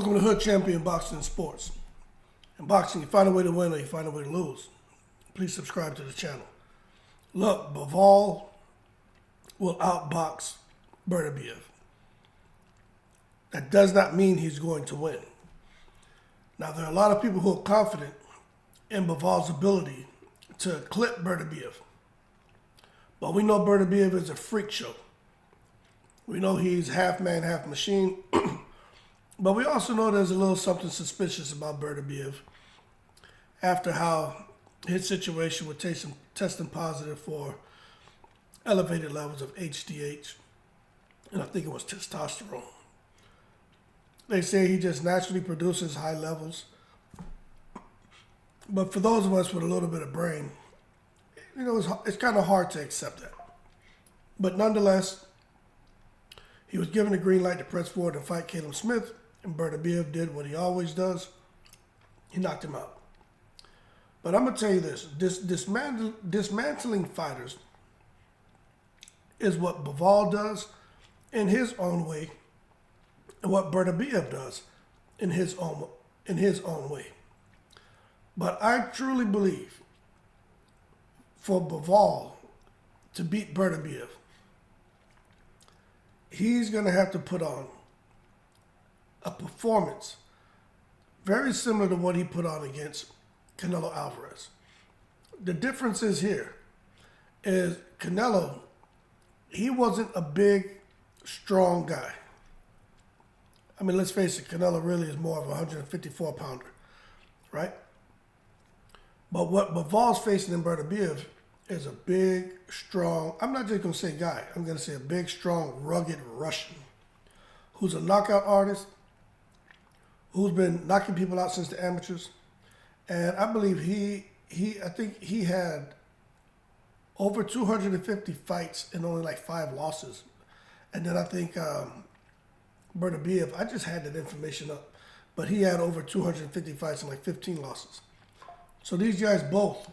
Welcome to Hood Champion Boxing and Sports. In boxing, you find a way to win or you find a way to lose. Please subscribe to the channel. Look, Bivol will outbox Beterbiev. That does not mean he's going to win. Now, there are a lot of people who are confident in Bivol's ability to clip Beterbiev. But we know Beterbiev is a freak show. We know he's half man, half machine. But we also know there's a little something suspicious about Beterbiev after how his situation with testing positive for elevated levels of HGH, and I think it was testosterone. They say he just naturally produces high levels. But for those of us with a little bit of brain, you know, it's kind of hard to accept that. But nonetheless, he was given the green light to press forward and fight Caleb Smith, and Beterbiev did what he always does. He knocked him out. But I'm going to tell you this. Dismantling fighters is what Bivol does in his own way and what Beterbiev does in his own way. But I truly believe for Bivol to beat Beterbiev, he's going to have to put on a performance very similar to what he put on against Canelo Alvarez. The difference is here is Canelo, he wasn't a big, strong guy. I mean, let's face it, Canelo really is more of a 154-pounder, right? But what Bivol's facing in Beterbiev is a big, strong, I'm not just going to say guy, I'm going to say a big, strong, rugged Russian who's a knockout artist, who's been knocking people out since the amateurs. And I believe I think he had over 250 fights and only like 5 losses. And then I think Beterbiev, I just had that information up, but he had over 250 fights and like 15 losses. So these guys both,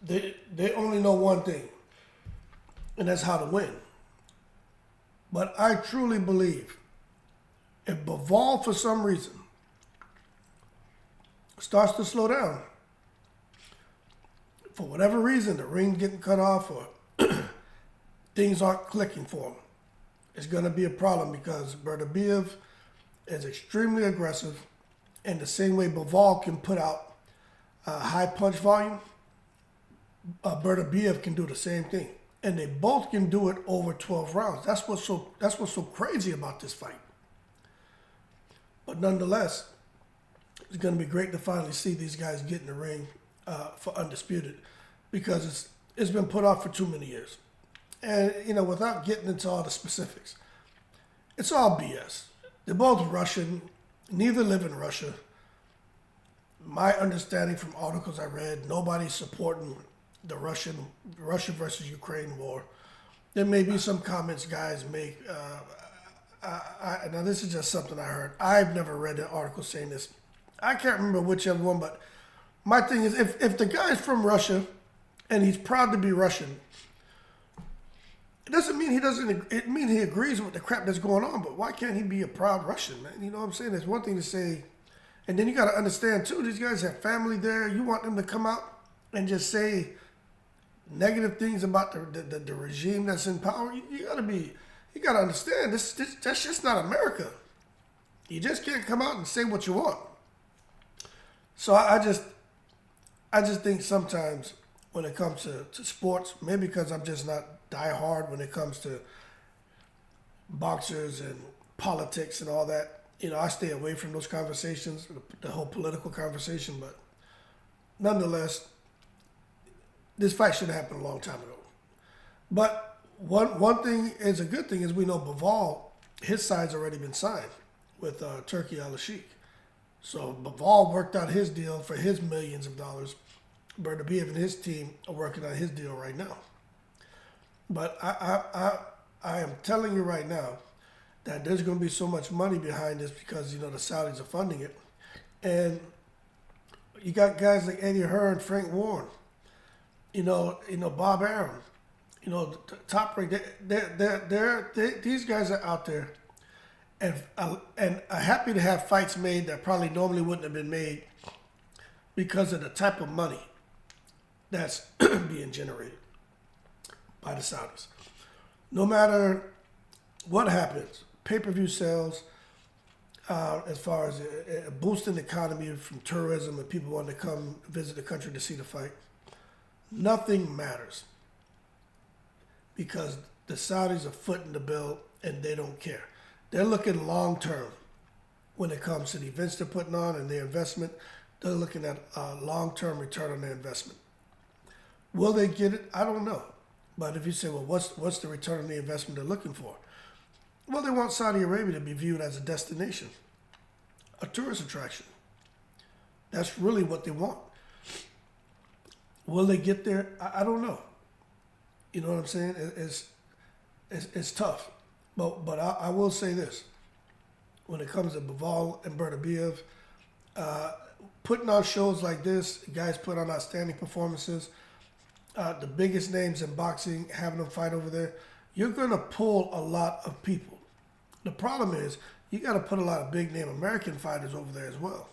they only know one thing, and that's how to win. But I truly believe if Bivol, for some reason, starts to slow down, for whatever reason, the ring getting cut off or things aren't clicking for him, it's going to be a problem because Beterbiev is extremely aggressive, and the same way Bivol can put out high punch volume, Beterbiev can do the same thing. And they both can do it over 12 rounds. That's what's so crazy about this fight. But nonetheless, it's going to be great to finally see these guys get in the ring for Undisputed, because it's been put off for too many years. And, you know, without getting into all the specifics, it's all BS. They're both Russian. Neither live in Russia. My understanding from articles I read, nobody's supporting the Russia versus Ukraine war. There may be some comments guys make. Now, this is just something I heard. I've never read an article saying this. I can't remember whichever one, but my thing is, if the guy's from Russia and he's proud to be Russian, it doesn't mean he doesn't. It means he agrees with the crap that's going on. But why can't he be a proud Russian, man? You know what I'm saying? There's one thing to say, and then you got to understand too. These guys have family there. You want them to come out and just say negative things about the regime that's in power? You got to understand this. That's just not America. You just can't come out and say what you want. So I just think sometimes when it comes to sports, maybe because I'm just not die hard when it comes to boxers and politics and all that, you know, I stay away from those conversations, the whole political conversation. But nonetheless, this fight should have happened a long time ago. But one thing is a good thing is we know Bivol, his side's already been signed with Turkey Al-Sheikh. So Bivol worked out his deal for his millions of dollars. Beterbiev and his team are working on his deal right now. But I am telling you right now that there's going to be so much money behind this because, you know, the Saudis are funding it. And you got guys like Eddie Hearn, Frank Warren, you know, Bob Arum, you know, Top Rank. These guys are out there, and are happy to have fights made that probably normally wouldn't have been made because of the type of money that's being generated by the Saudis. No matter what happens, pay-per-view sales, as far as boosting the economy from tourism and people wanting to come visit the country to see the fight, nothing matters because the Saudis are footing the bill and they don't care. They're looking long-term when it comes to the events they're putting on and their investment. They're looking at a long-term return on their investment. Will they get it? I don't know. But if you say, well, what's the return on the investment they're looking for? Well, they want Saudi Arabia to be viewed as a destination, a tourist attraction. That's really what they want. Will they get there? I don't know. You know what I'm saying? It's tough. But I will say this. When it comes to Bivol and Beterbiev, putting on shows like this, guys put on outstanding performances, the biggest names in boxing, having them fight over there, you're going to pull a lot of people. The problem is you got to put a lot of big name American fighters over there as well.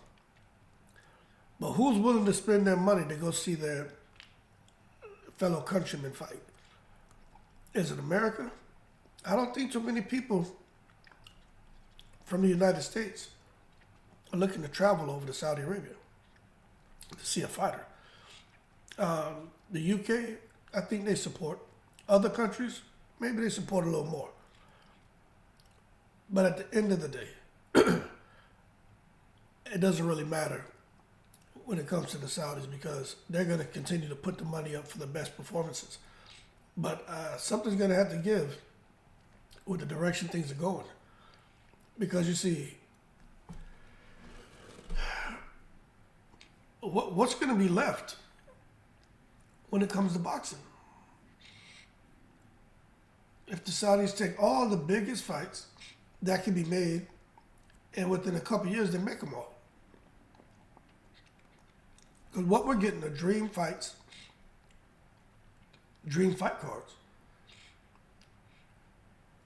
But who's willing to spend their money to go see their fellow countrymen fight? Is it America? I don't think too many people from the United States are looking to travel over to Saudi Arabia to see a fighter. The UK, I think they support. Other countries, maybe they support a little more. But at the end of the day, it doesn't really matter when it comes to the Saudis because they're going to continue to put the money up for the best performances. But something's going to have to give with the direction things are going. Because you see, what's going to be left when it comes to boxing? If the Saudis take all the biggest fights that can be made, and within a couple of years they make them all. Because what we're getting are dream fights, dream fight cards.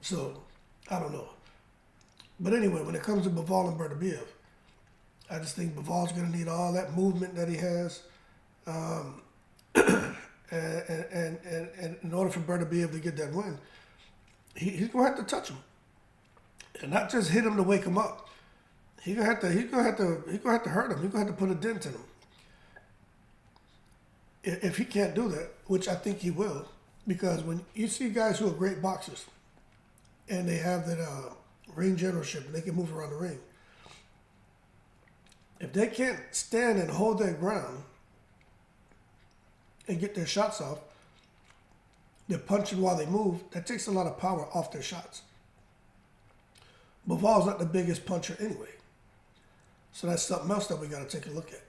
So, I don't know. But anyway, when it comes to Bivol and Beterbiev, I just think Bivol's going to need all that movement that he has. And in order for Beterbiev to get that win, he's going to have to touch him. And not just hit him to wake him up. He's going to have to hurt him. He's going to have to put a dent in him. If he can't do that, which I think he will, because when you see guys who are great boxers and they have that ring generalship and they can move around the ring, if they can't stand and hold their ground and get their shots off, they're punching while they move, that takes a lot of power off their shots. Bivol's not the biggest puncher anyway. So that's something else that we got to take a look at.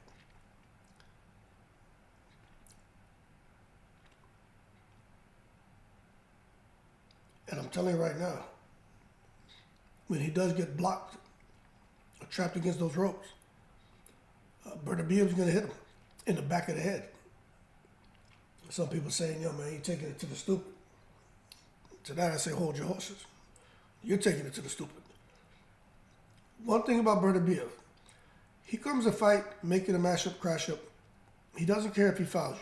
And I'm telling you right now, when he does get blocked or trapped against those ropes, Beterbiev's going to hit him in the back of the head. Some people saying, yo, man, you're taking it to the stupid. To that I say, hold your horses. You're taking it to the stupid. One thing about Beterbiev, he comes to fight, making a mashup, crash up. He doesn't care if he fouls you.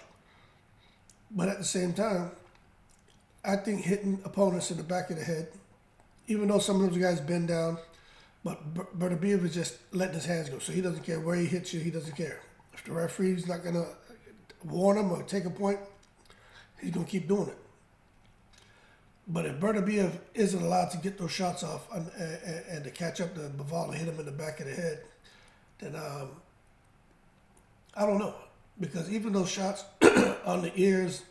But at the same time, I think hitting opponents in the back of the head, even though some of those guys bend down, but Beterbiev is just letting his hands go. So he doesn't care where he hits you, he doesn't care. If the referee's not going to warn him or take a point, he's going to keep doing it. But if Beterbiev isn't allowed to get those shots off and to catch up to Bivol and hit him in the back of the head, then I don't know. Because even those shots on the ears,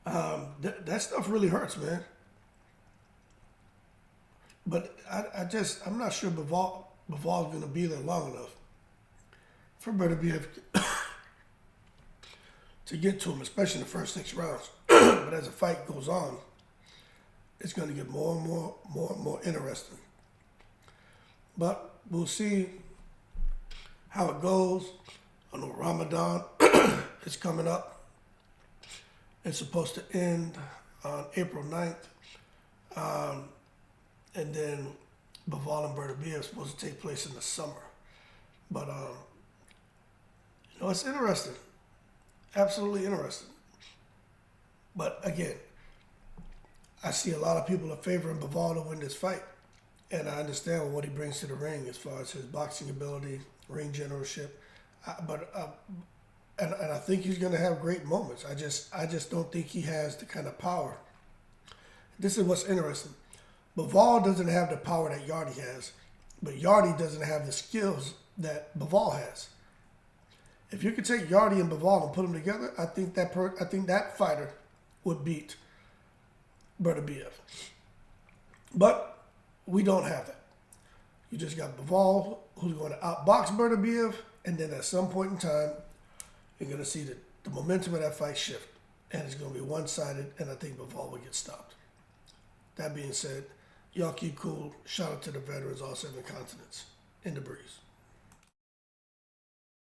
that stuff really hurts, man. But I'm not sure Bivol's going to be there long enough for Beterbiev to get to him, especially in the first 6 rounds. But as the fight goes on, it's going to get more and more interesting. But we'll see how it goes. I know Ramadan is coming up. It's supposed to end on April 9th. And then Bivol and Beterbiev is supposed to take place in the summer. But, it's interesting. Absolutely interesting. But again, I see a lot of people are favoring Bivol to win this fight. And I understand what he brings to the ring as far as his boxing ability, ring generalship. And I think he's going to have great moments. I just don't think he has the kind of power. This is what's interesting. Bivol doesn't have the power that Yarde has, but Yarde doesn't have the skills that Bivol has. If you could take Yarde and Bivol and put them together, I think that fighter would beat Beterbiev. But we don't have that. You just got Bivol, who's going to outbox Beterbiev, and then at some point in time, you're going to see the momentum of that fight shift, and it's going to be one-sided, and I think Bivol will get stopped. That being said, y'all keep cool. Shout out to the veterans, all 7 continents. In the breeze.